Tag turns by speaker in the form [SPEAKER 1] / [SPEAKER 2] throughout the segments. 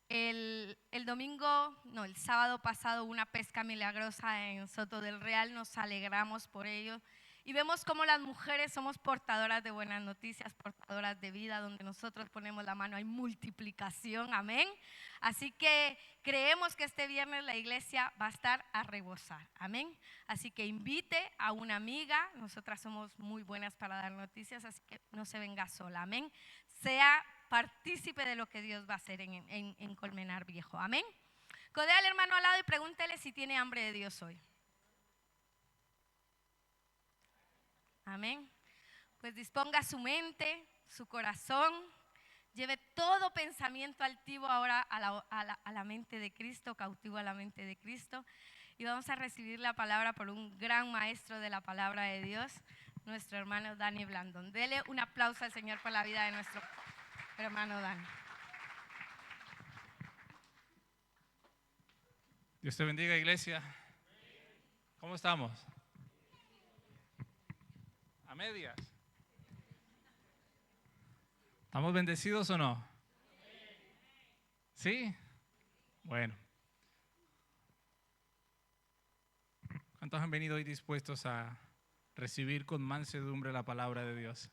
[SPEAKER 1] El sábado pasado hubo una pesca milagrosa en Soto del Real, nos alegramos por ello y vemos cómo las mujeres somos portadoras de buenas noticias, portadoras de vida, donde nosotros ponemos la mano hay multiplicación, amén. Así que creemos que este viernes la iglesia va a estar a rebosar, amén. Así que invite a una amiga, nosotras somos muy buenas para dar noticias, así que no se venga sola, amén. Sea partícipe de lo que Dios va a hacer en Colmenar Viejo, amén. Codea al hermano al lado y pregúntele si tiene hambre de Dios hoy. Amén. Pues disponga su mente, su corazón, lleve todo pensamiento altivo ahora a la mente de Cristo, cautivo a la mente de Cristo. Y vamos a recibir la palabra por un gran maestro de la palabra de Dios, nuestro hermano Dani Blandón. Dele un aplauso al Señor por la vida de nuestro hermano Dani.
[SPEAKER 2] Dios te bendiga, iglesia. ¿Cómo estamos? A medias. ¿Estamos bendecidos o no? ¿Sí? Bueno. ¿Cuántos han venido hoy dispuestos a recibir con mansedumbre la palabra de Dios?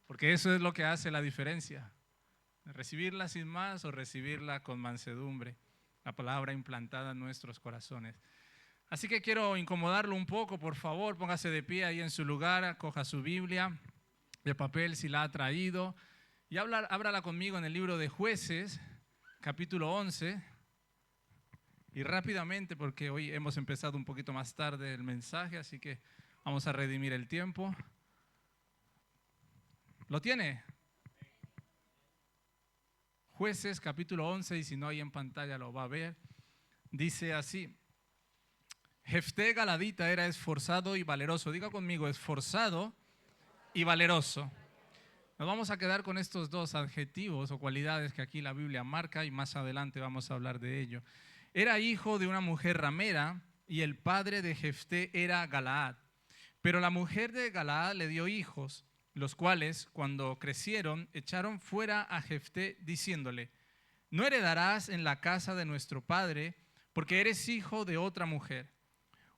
[SPEAKER 2] Porque eso es lo que hace la diferencia. Recibirla sin más o recibirla con mansedumbre. La palabra implantada en nuestros corazones. Así que quiero incomodarlo un poco, por favor, póngase de pie ahí en su lugar, coja su Biblia de papel si la ha traído y ábrala conmigo en el libro de Jueces, capítulo 11. Y rápidamente, porque hoy hemos empezado un poquito más tarde el mensaje, así que vamos a redimir el tiempo. ¿Lo tiene? Jueces, capítulo 11, y si no hay en pantalla lo va a ver. Dice así: Jefté Galadita era esforzado y valeroso. Diga conmigo, esforzado y valeroso. Nos vamos a quedar con estos dos adjetivos o cualidades que aquí la Biblia marca y más adelante vamos a hablar de ello. Era hijo de una mujer ramera y el padre de Jefté era Galaad. Pero la mujer de Galaad le dio hijos, los cuales, cuando crecieron, echaron fuera a Jefté diciéndole: no heredarás en la casa de nuestro padre, porque eres hijo de otra mujer.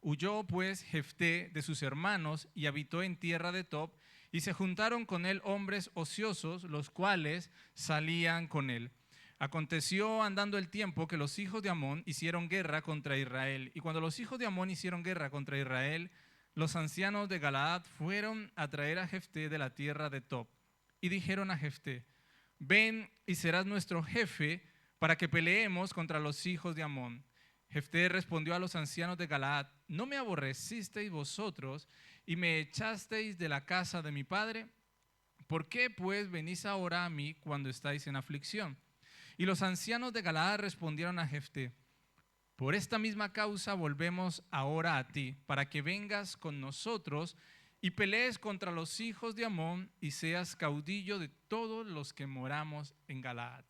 [SPEAKER 2] Huyó pues Jefté de sus hermanos y habitó en tierra de Tob, y se juntaron con él hombres ociosos, los cuales salían con él. Aconteció andando el tiempo que los hijos de Amón hicieron guerra contra Israel. Y cuando los hijos de Amón hicieron guerra contra Israel, los ancianos de Galaad fueron a traer a Jefté de la tierra de Tob. Y dijeron a Jefté: ven y serás nuestro jefe para que peleemos contra los hijos de Amón. Jefté respondió a los ancianos de Galaad: ¿no me aborrecisteis vosotros y me echasteis de la casa de mi padre? ¿Por qué pues venís ahora a mí cuando estáis en aflicción? Y los ancianos de Galaad respondieron a Jefté: por esta misma causa volvemos ahora a ti, para que vengas con nosotros y pelees contra los hijos de Amón y seas caudillo de todos los que moramos en Galaad.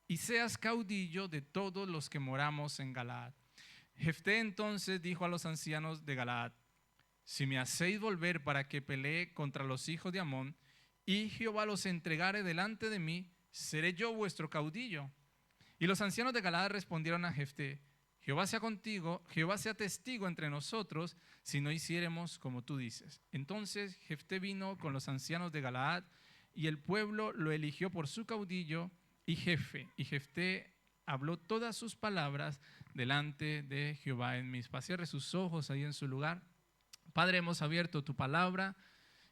[SPEAKER 2] Y seas caudillo de todos los que moramos en Galaad. Jefté entonces dijo a los ancianos de Galaad: si me hacéis volver para que pelee contra los hijos de Amón, y Jehová los entregare delante de mí, seré yo vuestro caudillo. Y los ancianos de Galaad respondieron a Jefté: Jehová sea contigo, Jehová sea testigo entre nosotros, si no hiciéremos como tú dices. Entonces Jefté vino con los ancianos de Galaad, y el pueblo lo eligió por su caudillo y jefe. Y Jefté habló todas sus palabras delante de Jehová en Mizpa. Cierre sus ojos ahí en su lugar. Padre, hemos abierto tu palabra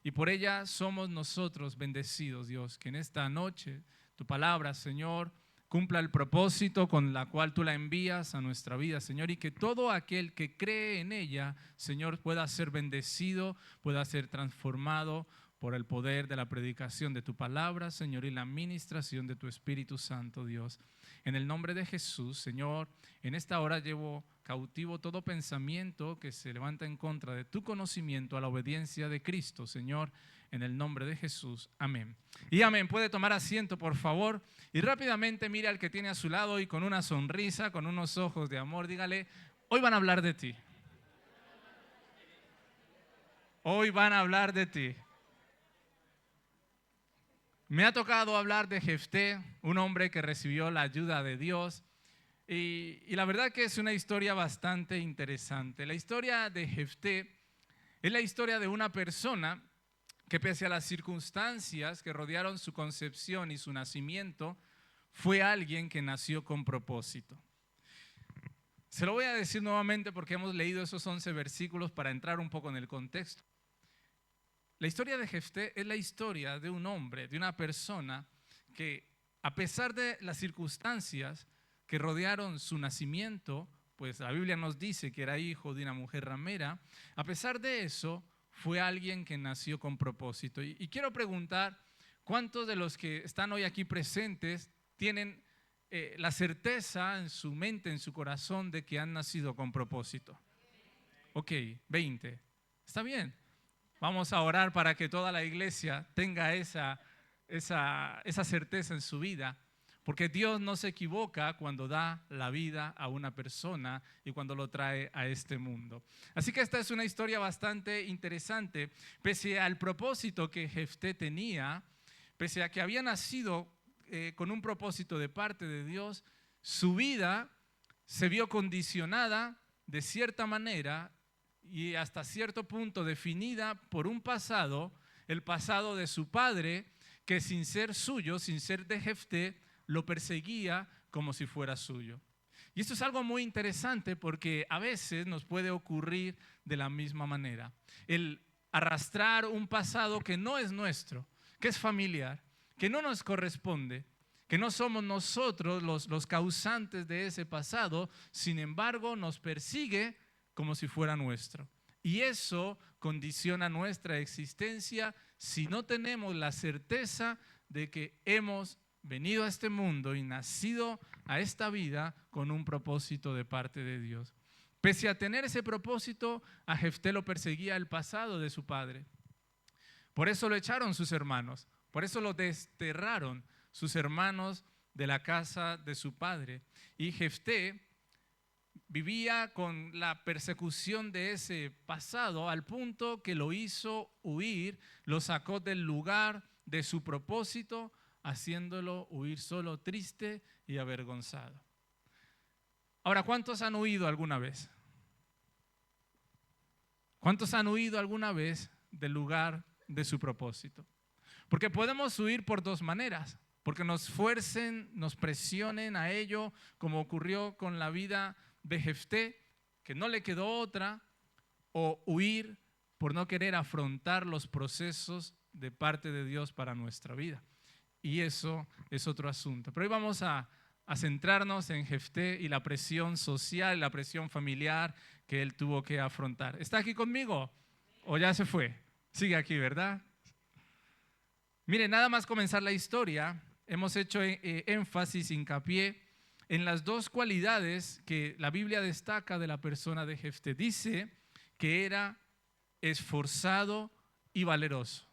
[SPEAKER 2] y por ella somos nosotros bendecidos, Dios. Que en esta noche tu palabra, Señor, cumpla el propósito con la cual tú la envías a nuestra vida, Señor, y que todo aquel que cree en ella, Señor, pueda ser bendecido, pueda ser transformado por el poder de la predicación de tu palabra, Señor, y la administración de tu Espíritu Santo, Dios. En el nombre de Jesús, Señor, en esta hora llevo cautivo todo pensamiento que se levanta en contra de tu conocimiento a la obediencia de Cristo, Señor, en el nombre de Jesús. Amén. Y amén. Puede tomar asiento, por favor, y rápidamente mire al que tiene a su lado y con una sonrisa, con unos ojos de amor, dígale: hoy van a hablar de ti. Hoy van a hablar de ti. Me ha tocado hablar de Jefté, un hombre que recibió la ayuda de Dios. Y la verdad que es una historia bastante interesante. La historia de Jefté es la historia de una persona que, pese a las circunstancias que rodearon su concepción y su nacimiento, fue alguien que nació con propósito. Se lo voy a decir nuevamente porque hemos leído esos 11 versículos para entrar un poco en el contexto. La historia de Jefté es la historia de un hombre, de una persona que, a pesar de las circunstancias que rodearon su nacimiento, pues la Biblia nos dice que era hijo de una mujer ramera, a pesar de eso, fue alguien que nació con propósito. Y quiero preguntar, ¿cuántos de los que están hoy aquí presentes tienen la certeza en su mente, en su corazón, de que han nacido con propósito? Ok, 20. Está bien. Vamos a orar para que toda la iglesia tenga esa certeza en su vida, porque Dios no se equivoca cuando da la vida a una persona y cuando lo trae a este mundo. Así que esta es una historia bastante interesante. Pese al propósito que Jefté tenía, pese a que había nacido con un propósito de parte de Dios, su vida se vio condicionada de cierta manera y hasta cierto punto definida por un pasado, el pasado de su padre, que sin ser suyo, sin ser de Jefté, lo perseguía como si fuera suyo. Y esto es algo muy interesante porque a veces nos puede ocurrir de la misma manera. El arrastrar un pasado que no es nuestro, que es familiar, que no nos corresponde, que no somos nosotros los causantes de ese pasado, sin embargo nos persigue como si fuera nuestro. Y eso condiciona nuestra existencia si no tenemos la certeza de que hemos venido a este mundo y nacido a esta vida con un propósito de parte de Dios. Pese a tener ese propósito, a Jefté lo perseguía el pasado de su padre. Por eso lo echaron sus hermanos, por eso lo desterraron sus hermanos de la casa de su padre. Y Jefté vivía con la persecución de ese pasado al punto que lo hizo huir, lo sacó del lugar de su propósito, haciéndolo huir solo, triste y avergonzado. Ahora, ¿cuántos han huido alguna vez? ¿Cuántos han huido alguna vez del lugar de su propósito? Porque podemos huir por dos maneras. Porque nos fuercen, nos presionen a ello, como ocurrió con la vida de Jefté, que no le quedó otra, o huir por no querer afrontar los procesos de parte de Dios para nuestra vida. Y eso es otro asunto. Pero hoy vamos a centrarnos en Jefté y la presión social, la presión familiar que él tuvo que afrontar. ¿Está aquí conmigo? ¿O ya se fue? Sigue aquí, ¿verdad? Mire, nada más comenzar la historia, hemos hecho énfasis, hincapié en las dos cualidades que la Biblia destaca de la persona de Jefté. Dice que era esforzado y valeroso.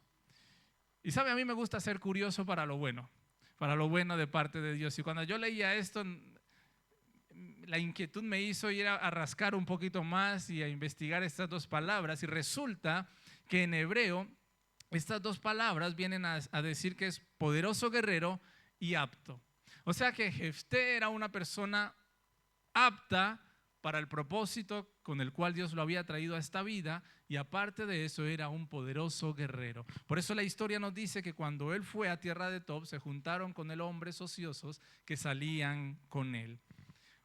[SPEAKER 2] Y sabe, a mí me gusta ser curioso para lo bueno de parte de Dios. Y cuando yo leía esto, la inquietud me hizo ir a rascar un poquito más y a investigar estas dos palabras. Y resulta que en hebreo estas dos palabras vienen a decir que es poderoso guerrero y apto. O sea que Jefté era una persona apta para el propósito con el cual Dios lo había traído a esta vida, y aparte de eso era un poderoso guerrero. Por eso la historia nos dice que cuando él fue a tierra de Tob, se juntaron con él hombres ociosos que salían con él.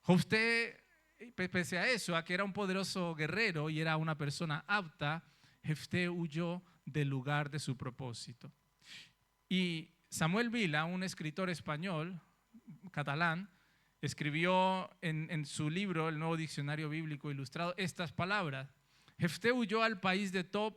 [SPEAKER 2] Jefté, pese a eso, a que era un poderoso guerrero y era una persona apta, Jefté huyó del lugar de su propósito. Y Samuel Vila, un escritor español, catalán, escribió en su libro, el Nuevo Diccionario Bíblico Ilustrado, estas palabras: Jefté huyó al país de Tob,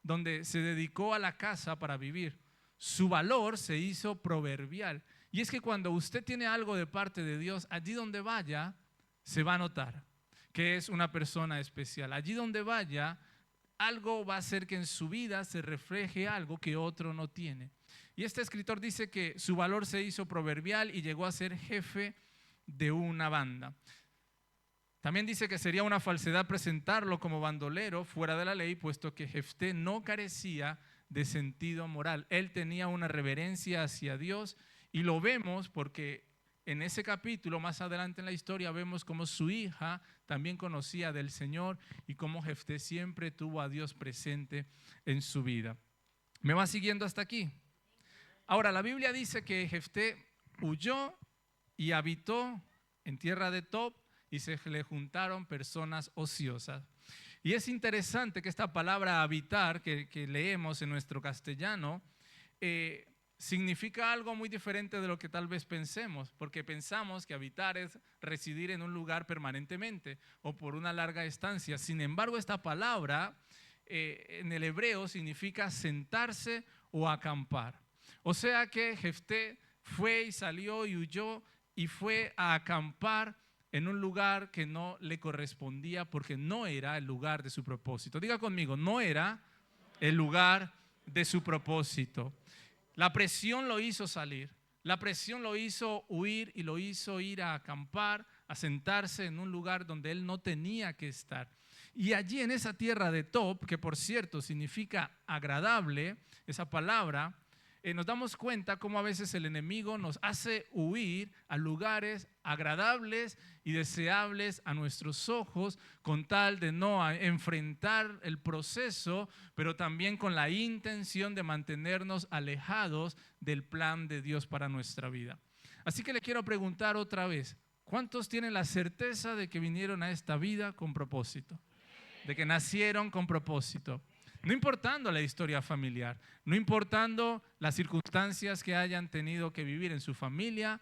[SPEAKER 2] donde se dedicó a la caza para vivir. Su valor se hizo proverbial. Y es que cuando usted tiene algo de parte de Dios, allí donde vaya, se va a notar que es una persona especial. Allí donde vaya, algo va a hacer que en su vida se refleje algo que otro no tiene. Y este escritor dice que su valor se hizo proverbial y llegó a ser jefe de una banda. También dice que sería una falsedad presentarlo como bandolero fuera de la ley, puesto que Jefté no carecía de sentido moral. Él tenía una reverencia hacia Dios y lo vemos porque en ese capítulo, más adelante en la historia, vemos cómo su hija también conocía del Señor y cómo Jefté siempre tuvo a Dios presente en su vida. ¿Me va siguiendo hasta aquí? Ahora, la Biblia dice que Jefté huyó y habitó en tierra de Tob y se le juntaron personas ociosas. Y es interesante que esta palabra habitar que leemos en nuestro castellano significa algo muy diferente de lo que tal vez pensemos, porque pensamos que habitar es residir en un lugar permanentemente o por una larga estancia. Sin embargo, esta palabra en el hebreo significa sentarse o acampar. O sea que Jefté fue y salió y huyó y fue a acampar en un lugar que no le correspondía porque no era el lugar de su propósito. Diga conmigo, no era el lugar de su propósito. La presión lo hizo salir, la presión lo hizo huir y lo hizo ir a acampar, a sentarse en un lugar donde él no tenía que estar. Y allí en esa tierra de Tob, que por cierto significa agradable, esa palabra, nos damos cuenta cómo a veces el enemigo nos hace huir a lugares agradables y deseables a nuestros ojos con tal de no enfrentar el proceso, pero también con la intención de mantenernos alejados del plan de Dios para nuestra vida. Así que le quiero preguntar otra vez, ¿cuántos tienen la certeza de que vinieron a esta vida con propósito? De que nacieron con propósito. No importando la historia familiar, no importando las circunstancias que hayan tenido que vivir en su familia,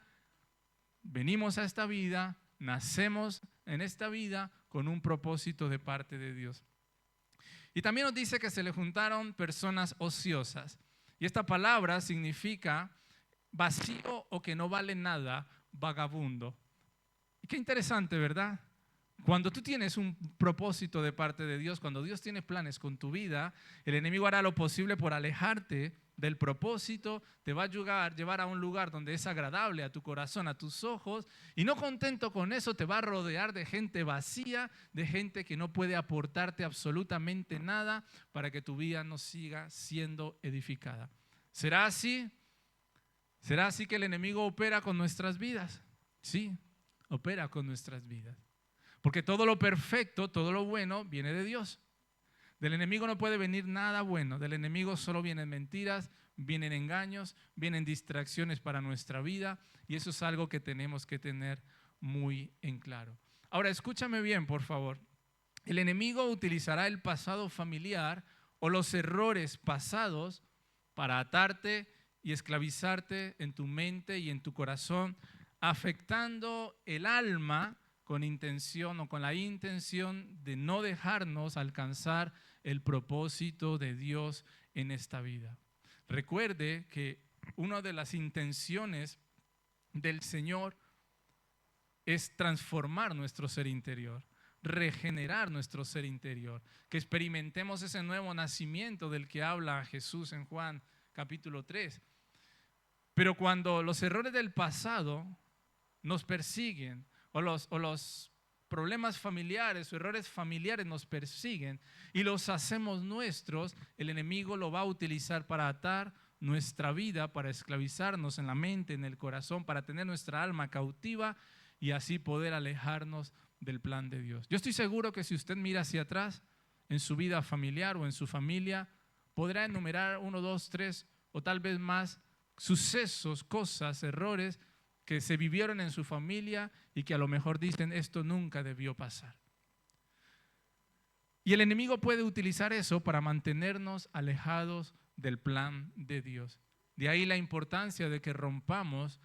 [SPEAKER 2] venimos a esta vida, nacemos en esta vida con un propósito de parte de Dios. Y también nos dice que se le juntaron personas ociosas. Y esta palabra significa vacío o que no vale nada, vagabundo. Y qué interesante, ¿verdad? Cuando tú tienes un propósito de parte de Dios, cuando Dios tiene planes con tu vida, el enemigo hará lo posible por alejarte del propósito, te va a llevar a un lugar donde es agradable a tu corazón, a tus ojos, y no contento con eso, te va a rodear de gente vacía, de gente que no puede aportarte absolutamente nada para que tu vida no siga siendo edificada. ¿Será así? ¿Será así que el enemigo opera con nuestras vidas? Sí, opera con nuestras vidas. Porque todo lo perfecto, todo lo bueno viene de Dios. Del enemigo no puede venir nada bueno. Del enemigo solo vienen mentiras, vienen engaños, vienen distracciones para nuestra vida. Y eso es algo que tenemos que tener muy en claro. Ahora, escúchame bien, por favor. El enemigo utilizará el pasado familiar o los errores pasados para atarte y esclavizarte en tu mente y en tu corazón, afectando el alma con intención o con la intención de no dejarnos alcanzar el propósito de Dios en esta vida. Recuerde que una de las intenciones del Señor es transformar nuestro ser interior, regenerar nuestro ser interior, que experimentemos ese nuevo nacimiento del que habla Jesús en Juan capítulo 3. Pero cuando los errores del pasado nos persiguen, o los problemas familiares o errores familiares nos persiguen y los hacemos nuestros, el enemigo lo va a utilizar para atar nuestra vida, para esclavizarnos en la mente, en el corazón, para tener nuestra alma cautiva y así poder alejarnos del plan de Dios. Yo estoy seguro que si usted mira hacia atrás en su vida familiar o en su familia, podrá enumerar 1, 2, 3 o tal vez más sucesos, cosas, errores que se vivieron en su familia y que a lo mejor dicen esto nunca debió pasar. Y el enemigo puede utilizar eso para mantenernos alejados del plan de Dios. De ahí la importancia de que rompamos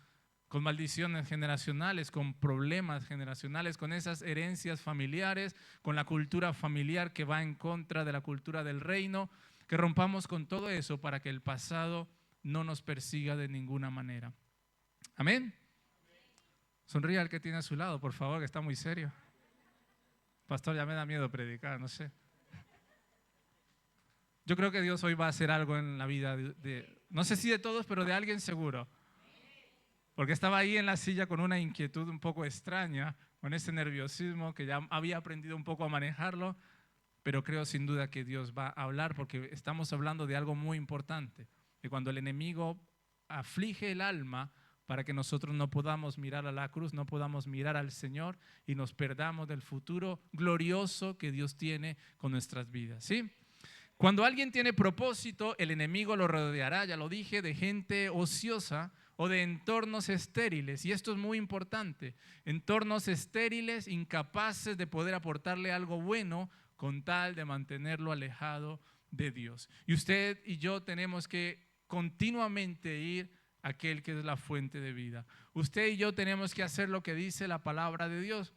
[SPEAKER 2] con maldiciones generacionales, con problemas generacionales, con esas herencias familiares, con la cultura familiar que va en contra de la cultura del reino, que rompamos con todo eso para que el pasado no nos persiga de ninguna manera. Amén. Sonríe al que tiene a su lado, por favor, que está muy serio. Pastor, ya me da miedo predicar, no sé. Yo creo que Dios hoy va a hacer algo en la vida no sé si de todos, pero de alguien seguro. Porque estaba ahí en la silla con una inquietud un poco extraña, con ese nerviosismo que ya había aprendido un poco a manejarlo, pero creo sin duda que Dios va a hablar porque estamos hablando de algo muy importante, de cuando el enemigo aflige el alma para que nosotros no podamos mirar a la cruz, no podamos mirar al Señor y nos perdamos del futuro glorioso que Dios tiene con nuestras vidas, ¿sí? Cuando alguien tiene propósito, el enemigo lo rodeará, ya lo dije, de gente ociosa o de entornos estériles. Y esto es muy importante. Entornos estériles, incapaces de poder aportarle algo bueno con tal de mantenerlo alejado de Dios. Y usted y yo tenemos que continuamente ir a aquel que es la fuente de vida. Usted y yo tenemos que hacer lo que dice la palabra de Dios,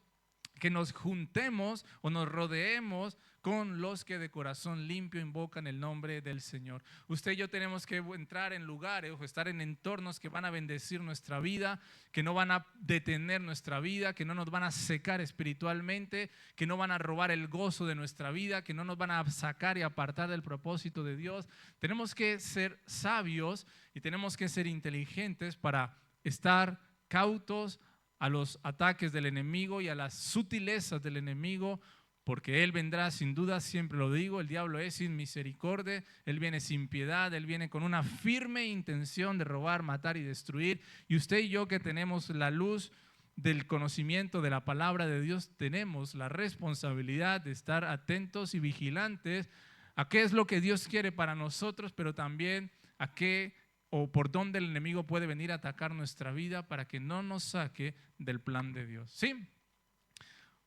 [SPEAKER 2] que nos juntemos o nos rodeemos con los que de corazón limpio invocan el nombre del Señor. Usted y yo tenemos que entrar en lugares o estar en entornos que van a bendecir nuestra vida, que no van a detener nuestra vida, que no nos van a secar espiritualmente, que no van a robar el gozo de nuestra vida, que no nos van a sacar y apartar del propósito de Dios. Tenemos que ser sabios y tenemos que ser inteligentes para estar cautos a los ataques del enemigo y a las sutilezas del enemigo, porque Él vendrá sin duda, siempre lo digo, el diablo es sin misericordia, Él viene sin piedad, Él viene con una firme intención de robar, matar y destruir. Y usted y yo que tenemos la luz del conocimiento de la palabra de Dios, tenemos la responsabilidad de estar atentos y vigilantes a qué es lo que Dios quiere para nosotros, pero también a qué o por dónde el enemigo puede venir a atacar nuestra vida para que no nos saque del plan de Dios, ¿sí?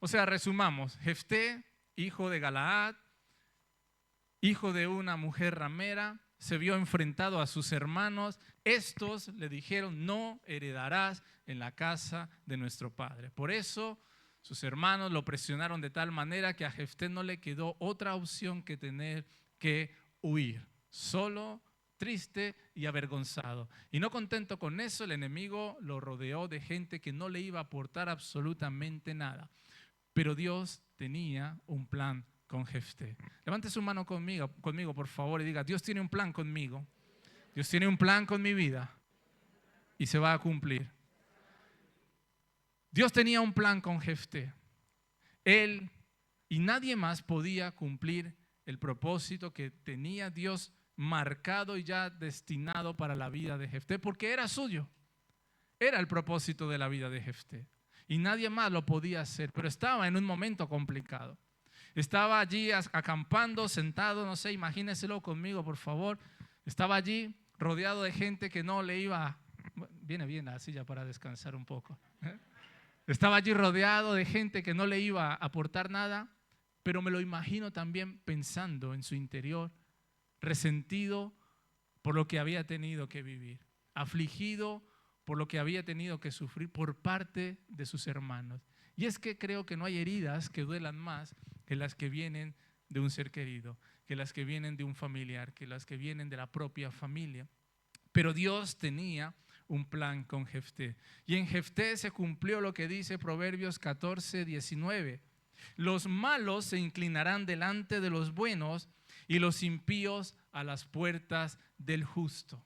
[SPEAKER 2] O sea, resumamos, Jefté, hijo de Galaad, hijo de una mujer ramera, se vio enfrentado a sus hermanos. Estos le dijeron: no heredarás en la casa de nuestro padre. Por eso sus hermanos lo presionaron de tal manera que a Jefté no le quedó otra opción que tener que huir, solo, triste y avergonzado. Y no contento con eso, el enemigo lo rodeó de gente que no le iba a aportar absolutamente nada. Pero Dios tenía un plan con Jefté. Levante su mano conmigo, por favor, y diga: Dios tiene un plan conmigo. Dios tiene un plan con mi vida y se va a cumplir. Dios tenía un plan con Jefté. Él y nadie más podía cumplir el propósito que tenía Dios marcado y ya destinado para la vida de Jefté, porque era suyo. Era el propósito de la vida de Jefté. Y nadie más lo podía hacer, pero estaba en un momento complicado. Estaba allí acampando, sentado, no sé, imagínenselo conmigo, por favor. Estaba allí rodeado de gente que no le iba, viene bien la silla para descansar un poco. Estaba allí rodeado de gente que no le iba a aportar nada, pero me lo imagino también pensando en su interior, resentido por lo que había tenido que vivir, afligido por lo que había tenido que sufrir por parte de sus hermanos. Y es que creo que no hay heridas que duelan más que las que vienen de un ser querido, que las que vienen de un familiar, que las que vienen de la propia familia. Pero Dios tenía un plan con Jefté. Y en Jefté se cumplió lo que dice Proverbios 14, 19. Los malos se inclinarán delante de los buenos y los impíos a las puertas del justo.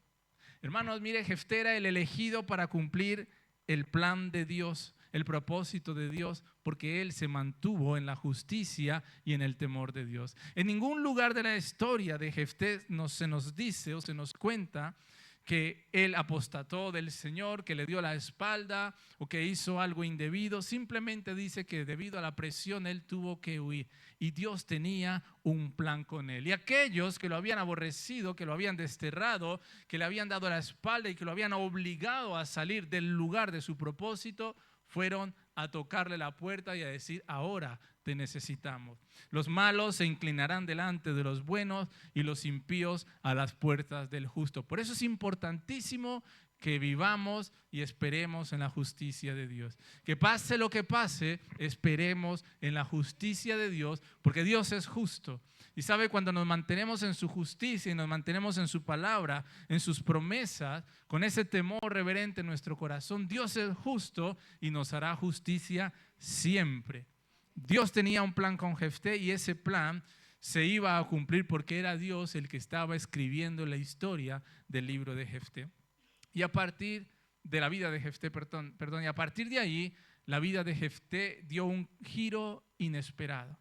[SPEAKER 2] Hermanos, mire, Jefté era el elegido para cumplir el plan de Dios, el propósito de Dios, porque él se mantuvo en la justicia y en el temor de Dios. En ningún lugar de la historia de Jefté se nos dice o se nos cuenta que él apostató del Señor, que le dio la espalda o que hizo algo indebido. Simplemente dice que debido a la presión él tuvo que huir y Dios tenía un plan con él. Y aquellos que lo habían aborrecido, que lo habían desterrado, que le habían dado la espalda y que lo habían obligado a salir del lugar de su propósito, fueron a tocarle la puerta y a decir: ahora te necesitamos. Los malos se inclinarán delante de los buenos y los impíos a las puertas del justo. Por eso es importantísimo que vivamos y esperemos en la justicia de Dios. Que pase lo que pase, esperemos en la justicia de Dios, porque Dios es justo. Y sabe, cuando nos mantenemos en su justicia y nos mantenemos en su palabra, en sus promesas, con ese temor reverente en nuestro corazón, Dios es justo y nos hará justicia siempre. Dios tenía un plan con Jefté y ese plan se iba a cumplir porque era Dios el que estaba escribiendo la historia del libro de Jefté. Y a partir de la vida de Jefté, y a partir de ahí, la vida de Jefté dio un giro inesperado.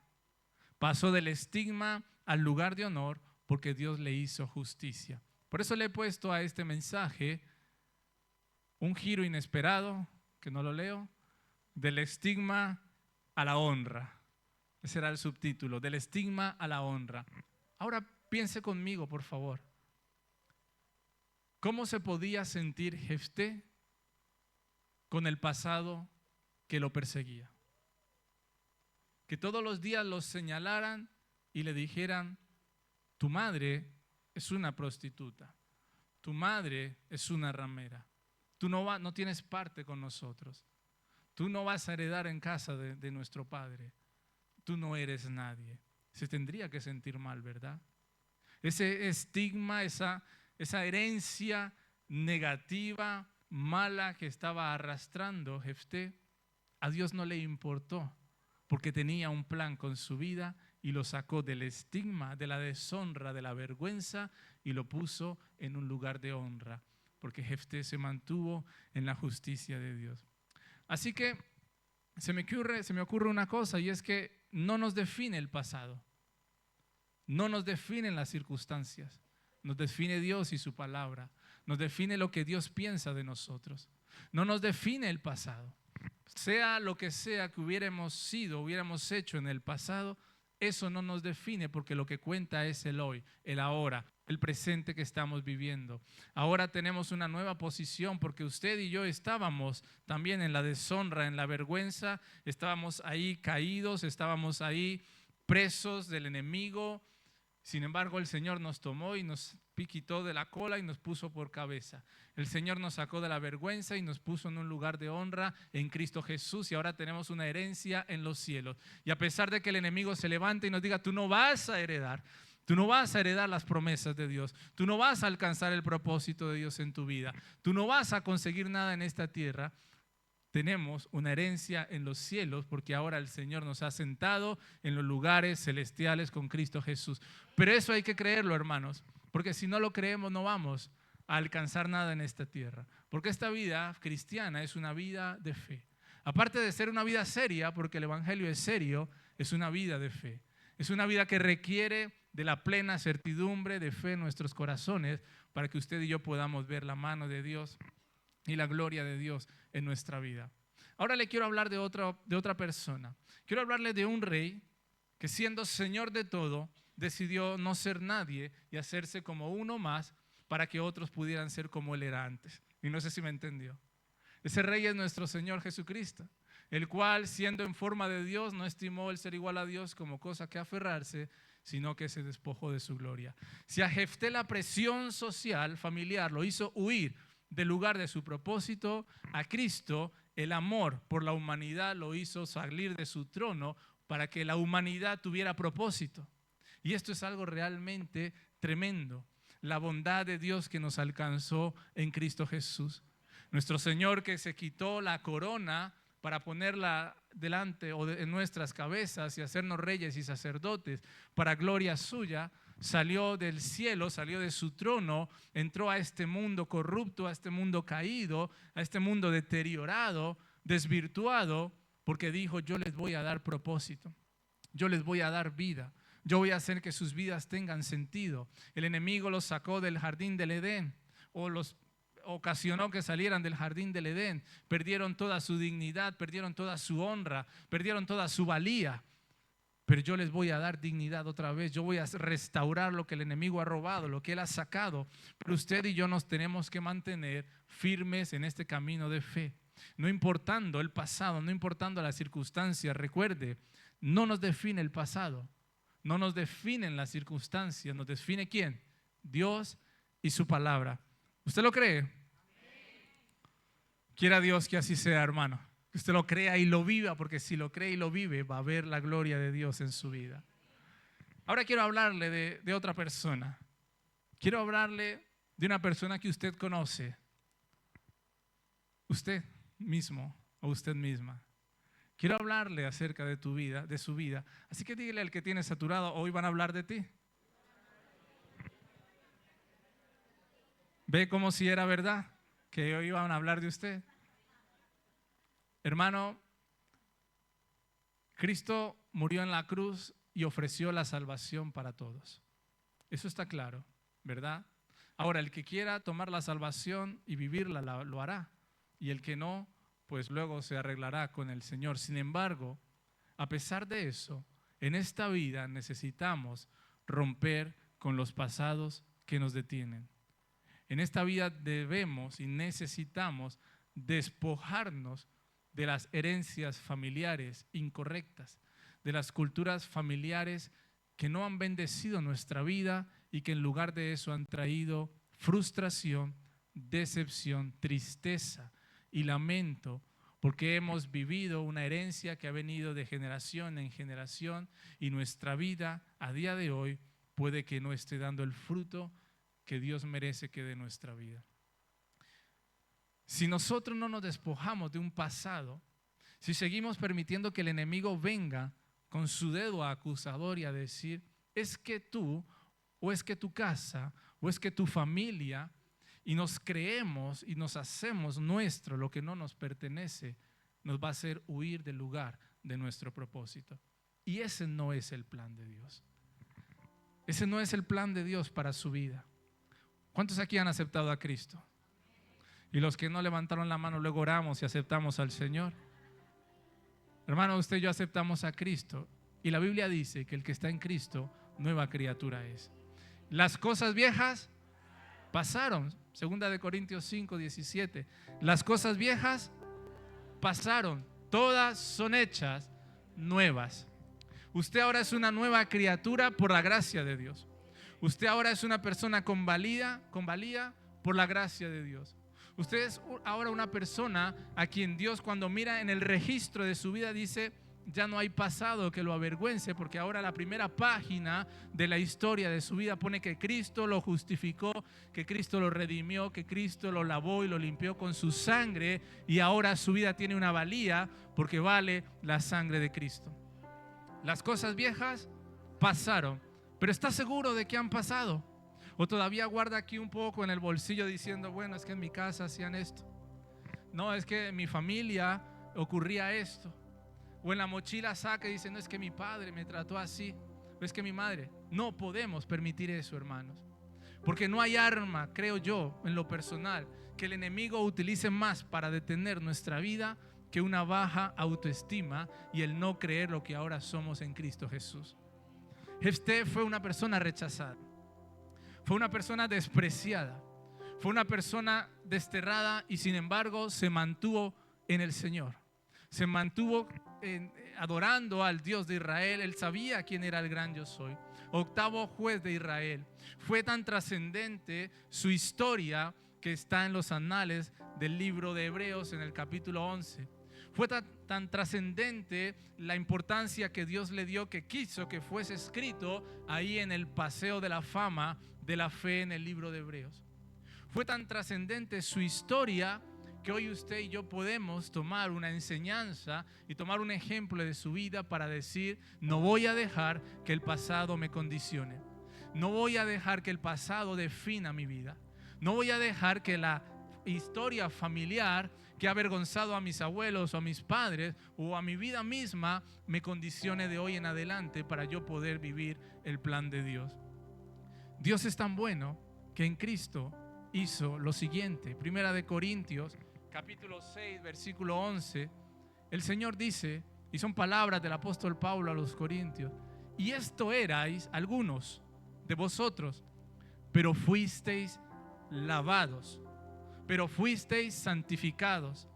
[SPEAKER 2] pasó del estigma al lugar de honor porque Dios le hizo justicia. Por eso le he puesto a este mensaje un giro inesperado, que no lo leo, del estigma a la honra. Ese era el subtítulo, del estigma a la honra. Ahora piense conmigo, por favor. ¿Cómo se podía sentir Jefté con el pasado que lo perseguía? Que todos los días los señalaran y le dijeran: tu madre es una prostituta, tu madre es una ramera, tú no tienes parte con nosotros, tú no vas a heredar en casa de nuestro padre, tú no eres nadie. Se tendría que sentir mal, ¿verdad? Ese estigma, esa herencia negativa, mala que estaba arrastrando Jefté, a Dios no le importó, porque tenía un plan con su vida y lo sacó del estigma, de la deshonra, de la vergüenza y lo puso en un lugar de honra, porque Jefté se mantuvo en la justicia de Dios. Así que se me ocurre una cosa, y es que no nos define el pasado, no nos definen las circunstancias, nos define Dios y su palabra, nos define lo que Dios piensa de nosotros, no nos define el pasado. Sea lo que sea que hubiéramos hecho en el pasado, eso no nos define, porque lo que cuenta es el hoy, el ahora, el presente que estamos viviendo. Ahora tenemos una nueva posición, porque usted y yo estábamos también en la deshonra, en la vergüenza, estábamos ahí caídos, estábamos ahí presos del enemigo. Sin embargo, el Señor nos tomó y nos quitó de la cola y nos puso por cabeza. El Señor nos sacó de la vergüenza y nos puso en un lugar de honra en Cristo Jesús, y ahora tenemos una herencia en los cielos. Y a pesar de que el enemigo se levante y nos diga: tú no vas a heredar las promesas de Dios, tú no vas a alcanzar el propósito de Dios en tu vida, tú no vas a conseguir nada en esta tierra, tenemos una herencia en los cielos, porque ahora el Señor nos ha sentado en los lugares celestiales con Cristo Jesús. Pero eso hay que creerlo, hermanos, porque si no lo creemos no vamos a alcanzar nada en esta tierra. Porque esta vida cristiana es una vida de fe. Aparte de ser una vida seria, porque el evangelio es serio, es una vida de fe. Es una vida que requiere de la plena certidumbre de fe en nuestros corazones, para que usted y yo podamos ver la mano de Dios y la gloria de Dios en nuestra vida. Ahora le quiero hablar de otra persona. Quiero hablarle de un rey que, siendo Señor de todo, decidió no ser nadie y hacerse como uno más, para que otros pudieran ser como él era antes. Y no sé si me entendió. Ese rey es nuestro Señor Jesucristo, el cual, siendo en forma de Dios, no estimó el ser igual a Dios como cosa que aferrarse, sino que se despojó de su gloria. Si a Jefté la presión social, familiar, lo hizo huir del lugar de su propósito, a Cristo el amor por la humanidad lo hizo salir de su trono para que la humanidad tuviera propósito. Y esto es algo realmente tremendo, la bondad de Dios que nos alcanzó en Cristo Jesús. Nuestro Señor, que se quitó la corona para ponerla delante en nuestras cabezas y hacernos reyes y sacerdotes para gloria suya, salió del cielo, salió de su trono, entró a este mundo corrupto, a este mundo caído, a este mundo deteriorado, desvirtuado, porque dijo: yo les voy a dar propósito, yo les voy a dar vida, yo voy a hacer que sus vidas tengan sentido. El enemigo los sacó del jardín del Edén, o los ocasionó que salieran del jardín del Edén, perdieron toda su dignidad, perdieron toda su honra, perdieron toda su valía. Pero yo les voy a dar dignidad otra vez. Yo voy a restaurar lo que el enemigo ha robado, lo que él ha sacado. Pero usted y yo nos tenemos que mantener firmes en este camino de fe. No importando el pasado, no importando las circunstancias. Recuerde, no nos define el pasado, no nos definen las circunstancias. ¿Nos define quién? Dios y su palabra. ¿Usted lo cree? Quiera Dios que así sea, hermano. Que usted lo crea y lo viva, porque si lo cree y lo vive, va a ver la gloria de Dios en su vida. Ahora quiero hablarle de otra persona. Quiero hablarle de una persona que usted conoce. Usted mismo o usted misma. Quiero hablarle acerca de tu vida, de su vida. Así que dígale al que tiene saturado: hoy van a hablar de ti. ¿Ve como si era verdad que hoy iban a hablar de usted? Hermano, Cristo murió en la cruz y ofreció la salvación para todos. Eso está claro, ¿verdad? Ahora, el que quiera tomar la salvación y vivirla, lo hará. Y el que no, pues luego se arreglará con el Señor. Sin embargo, a pesar de eso, en esta vida necesitamos romper con los pasados que nos detienen. En esta vida debemos y necesitamos despojarnos de las herencias familiares incorrectas, de las culturas familiares que no han bendecido nuestra vida y que en lugar de eso han traído frustración, decepción, tristeza y lamento, porque hemos vivido una herencia que ha venido de generación en generación y nuestra vida a día de hoy puede que no esté dando el fruto que Dios merece que dé nuestra vida. Si nosotros no nos despojamos de un pasado, si seguimos permitiendo que el enemigo venga con su dedo acusador y a decir, es que tú, o es que tu casa, o es que tu familia, y nos creemos y nos hacemos nuestro lo que no nos pertenece, nos va a hacer huir del lugar de nuestro propósito. Y ese no es el plan de Dios. Ese no es el plan de Dios para su vida. ¿Cuántos aquí han aceptado a Cristo? Y los que no levantaron la mano, luego oramos y aceptamos al Señor. Hermano, usted y yo aceptamos a Cristo. Y la Biblia dice que el que está en Cristo, nueva criatura es. Las cosas viejas pasaron. 2 Corintios 5, 17. Las cosas viejas pasaron. Todas son hechas nuevas. Usted ahora es una nueva criatura por la gracia de Dios. Usted ahora es una persona con valía por la gracia de Dios. Usted es ahora una persona a quien Dios, cuando mira en el registro de su vida, dice, ya no hay pasado que lo avergüence, porque ahora la primera página de la historia de su vida pone que Cristo lo justificó, que Cristo lo redimió, que Cristo lo lavó y lo limpió con su sangre, y ahora su vida tiene una valía porque vale la sangre de Cristo. Las cosas viejas pasaron, pero ¿está seguro de que han pasado? ¿O todavía guarda aquí un poco en el bolsillo diciendo, bueno, es que en mi casa hacían esto? No, es que en mi familia ocurría esto. O en la mochila saca y dice, no, es que mi padre me trató así. O es que mi madre. No podemos permitir eso, hermanos. Porque no hay arma, creo yo, en lo personal, que el enemigo utilice más para detener nuestra vida que una baja autoestima y el no creer lo que ahora somos en Cristo Jesús. Jefté fue una persona rechazada. Fue una persona despreciada, fue una persona desterrada y sin embargo se mantuvo en el Señor. Se mantuvo adorando al Dios de Israel. Él sabía quién era el gran yo soy. Octavo juez de Israel. Fue tan trascendente su historia que está en los anales del libro de Hebreos en el capítulo 11. Fue tan trascendente la importancia que Dios le dio que quiso que fuese escrito ahí en el paseo de la fama de la fe en el libro de Hebreos. Fue tan trascendente su historia que hoy usted y yo podemos tomar una enseñanza y tomar un ejemplo de su vida para decir, no voy a dejar que el pasado me condicione. No voy a dejar que el pasado defina mi vida. No voy a dejar que la historia familiar que ha avergonzado a mis abuelos o a mis padres o a mi vida misma me condicione de hoy en adelante para yo poder vivir el plan de Dios. Dios es tan bueno que en Cristo hizo lo siguiente. 1 Corintios capítulo 6 versículo 11. El Señor dice, y son palabras del apóstol Pablo a los Corintios, y esto erais algunos de vosotros, pero fuisteis lavados, pero fuisteis santificados,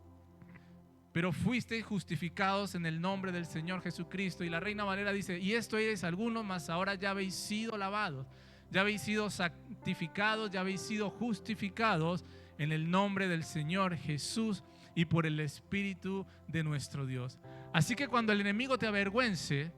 [SPEAKER 2] pero fuisteis justificados en el nombre del Señor Jesucristo. Y la Reina Valera dice, y esto erais algunos, mas ahora ya habéis sido lavados, ya habéis sido santificados, ya habéis sido justificados en el nombre del Señor Jesús y por el Espíritu de nuestro Dios. Así que cuando el enemigo te avergüence,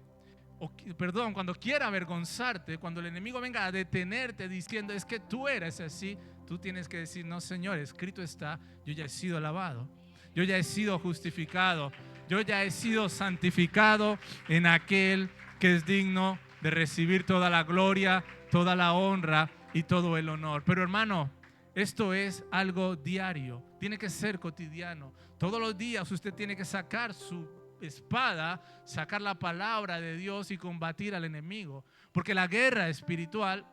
[SPEAKER 2] cuando quiera avergonzarte, cuando el enemigo venga a detenerte diciendo, es que tú eres así, tú tienes que decir, no, Señor, escrito está, yo ya he sido lavado, yo ya he sido justificado, yo ya he sido santificado en aquel que es digno de recibir toda la gloria, toda la honra y todo el honor. Pero hermano, esto es algo diario, tiene que ser cotidiano. Todos los días usted tiene que sacar su espada, sacar la palabra de Dios y combatir al enemigo. Porque la guerra espiritual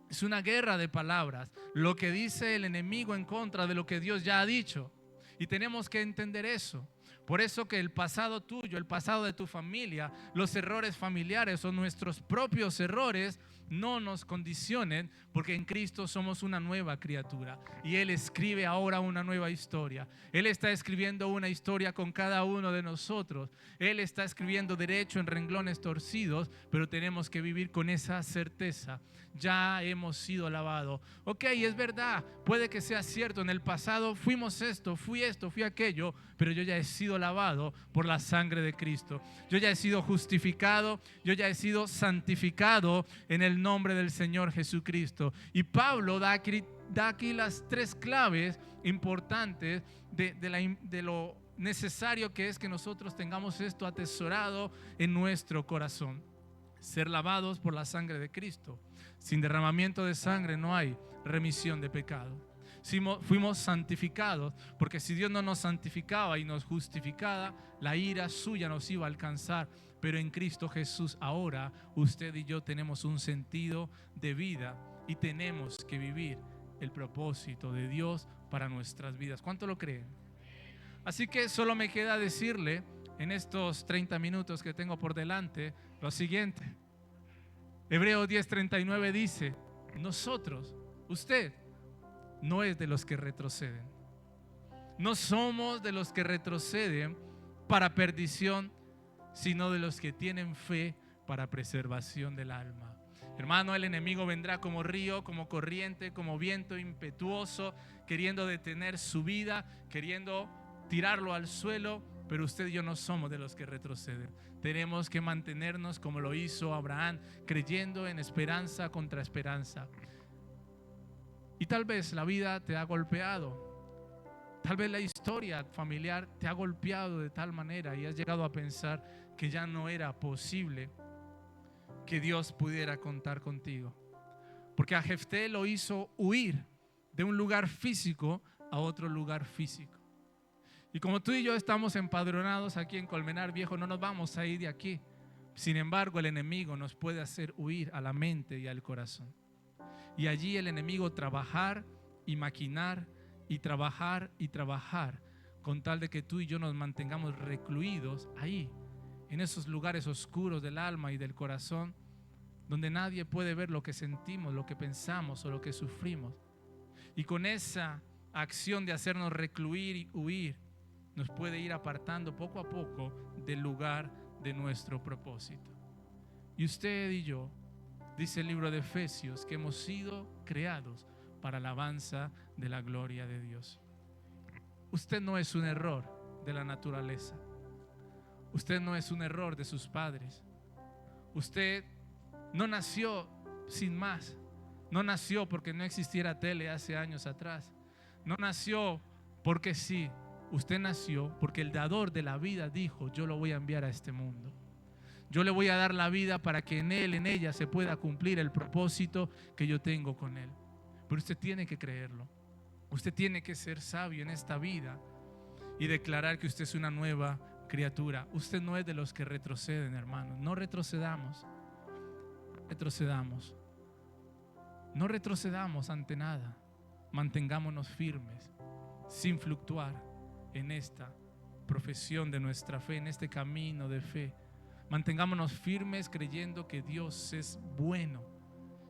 [SPEAKER 2] es una guerra de palabras. Lo que dice el enemigo en contra de lo que Dios ya ha dicho. Y tenemos que entender eso. Por eso que el pasado tuyo, el pasado de tu familia, los errores familiares o nuestros propios errores no nos condicionen, porque en Cristo somos una nueva criatura y Él escribe ahora una nueva historia. Él está escribiendo una historia con cada uno de nosotros. Él está escribiendo derecho en renglones torcidos, pero tenemos que vivir con esa certeza. Ya hemos sido lavados. Ok, es verdad, puede que sea cierto, en el pasado fuimos esto, fui aquello, pero yo ya he sido lavado por la sangre de Cristo. Yo ya he sido justificado, yo ya he sido santificado en el nombre del Señor Jesucristo. Y Pablo da aquí las tres claves importantes de lo necesario que es que nosotros tengamos esto atesorado en nuestro corazón. Ser lavados por la sangre de Cristo. Sin derramamiento de sangre no hay remisión de pecado. Fuimos santificados, porque si Dios no nos santificaba y nos justificaba, la ira suya nos iba a alcanzar. Pero en Cristo Jesús ahora usted y yo tenemos un sentido de vida y tenemos que vivir el propósito de Dios para nuestras vidas. ¿Cuánto lo creen? Así que solo me queda decirle en estos 30 minutos que tengo por delante lo siguiente. Hebreos 10:39 dice: nosotros, usted, no es de los que retroceden. No somos de los que retroceden para perdición, sino de los que tienen fe para preservación del alma. Hermano, el enemigo vendrá como río, como corriente, como viento impetuoso, queriendo detener su vida, queriendo tirarlo al suelo, pero usted y yo no somos de los que retroceden. Tenemos que mantenernos como lo hizo Abraham, creyendo en esperanza contra esperanza. Y tal vez la vida te ha golpeado, tal vez la historia familiar te ha golpeado de tal manera y has llegado a pensar que ya no era posible que Dios pudiera contar contigo. Porque a Jefté lo hizo huir de un lugar físico a otro lugar físico. Y como tú y yo estamos empadronados aquí en Colmenar Viejo, no nos vamos a ir de aquí. Sin embargo, el enemigo nos puede hacer huir a la mente y al corazón. Y allí el enemigo trabajar y maquinar y trabajar con tal de que tú y yo nos mantengamos recluidos ahí, en esos lugares oscuros del alma y del corazón, donde nadie puede ver lo que sentimos, lo que pensamos o lo que sufrimos. Y con esa acción de hacernos recluir y huir, nos puede ir apartando poco a poco del lugar de nuestro propósito. Y usted y yo, dice el libro de Efesios, que hemos sido creados para la alabanza de la gloria de Dios. Usted no es un error de la naturaleza. Usted no es un error de sus padres. Usted no nació sin más. No nació porque no existiera tele hace años atrás. No nació porque sí. Usted nació porque el dador de la vida dijo: yo lo voy a enviar a este mundo. Yo le voy a dar la vida para que en él, en ella, se pueda cumplir el propósito que yo tengo con él. Pero usted tiene que creerlo. Usted tiene que ser sabio en esta vida y declarar que usted es una nueva criatura. Usted no es de los que retroceden, hermanos. No retrocedamos. No retrocedamos ante nada. Mantengámonos firmes, sin fluctuar en esta profesión de nuestra fe, en este camino de fe. Mantengámonos firmes creyendo que Dios es bueno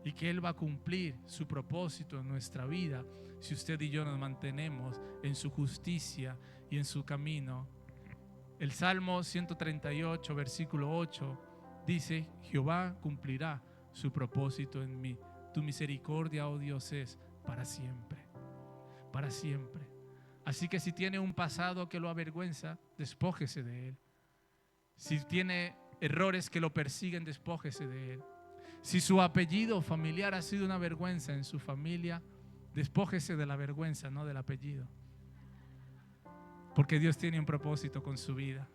[SPEAKER 2] y que Él va a cumplir su propósito en nuestra vida si usted y yo nos mantenemos en su justicia y en su camino. El Salmo 138, versículo 8 dice: Jehová cumplirá su propósito en mí. Tu misericordia, oh Dios, es para siempre. Para siempre. Así que si tiene un pasado que lo avergüenza, despójese de él. Si tiene errores que lo persiguen, despójese de él. Si su apellido familiar ha sido una vergüenza en su familia, despójese de la vergüenza, no del apellido. Porque Dios tiene un propósito con su vida.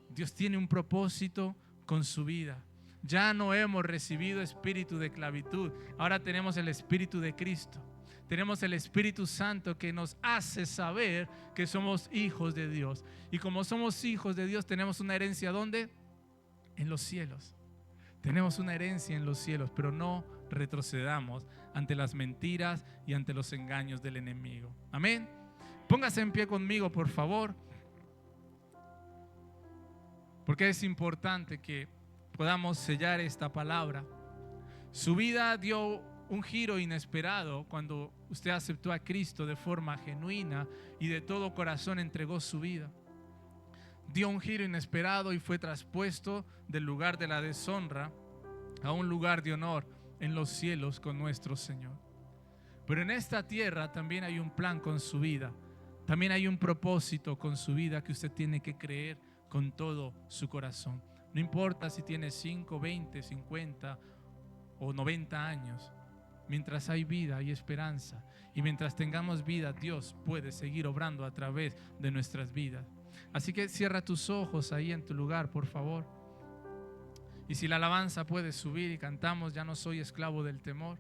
[SPEAKER 2] Dios tiene un propósito con su vida. Ya no hemos recibido espíritu de esclavitud, ahora tenemos el espíritu de Cristo. tenemos el Espíritu Santo que nos hace saber que somos hijos de Dios. Y como somos hijos de Dios, tenemos una herencia, ¿dónde? En los cielos. Tenemos una herencia en los cielos, pero no retrocedamos ante las mentiras y ante los engaños del enemigo. Amén. Póngase en pie conmigo, por favor, porque es importante que podamos sellar esta palabra. Su vida dio un giro inesperado cuando usted aceptó a Cristo de forma genuina y de todo corazón entregó su vida. Dio un giro inesperado y fue traspuesto del lugar de la deshonra a un lugar de honor en los cielos con nuestro Señor. Pero en esta tierra también hay un plan con su vida. También hay un propósito con su vida que usted tiene que creer con todo su corazón. No importa si tiene 5, 20, 50 o 90 años. Mientras hay vida, hay esperanza. Y mientras tengamos vida, Dios puede seguir obrando a través de nuestras vidas. Así que cierra tus ojos ahí en tu lugar, por favor. Y si la alabanza puede subir y cantamos, ya no soy esclavo del temor.